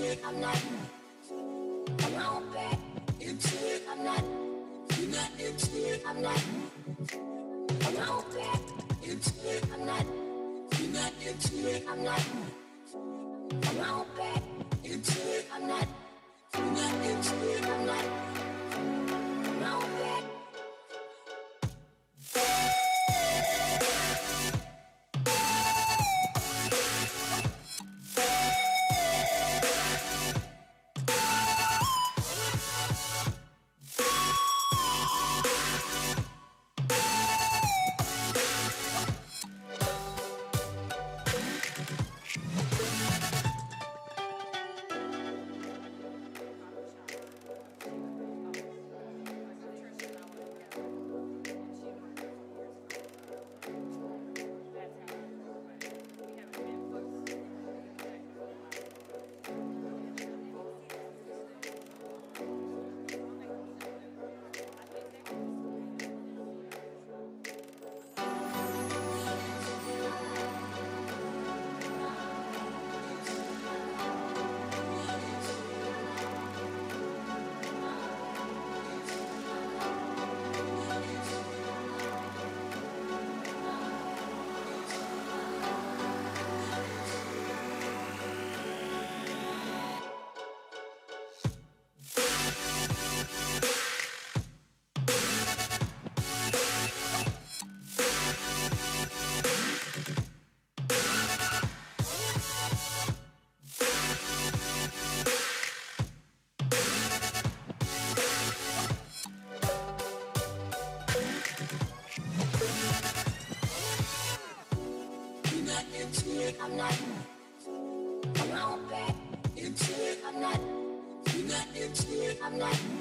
it, I'm not. I won't back into it, I'm not. You're not into it, I'm not. I won't back into it, I'm not. You're not into it, I'm not. I won't back into it, I'm not. You're not into it, I'm not. I won't back. I'm not. I won't back into it, I'm not. You're not into it, I'm not.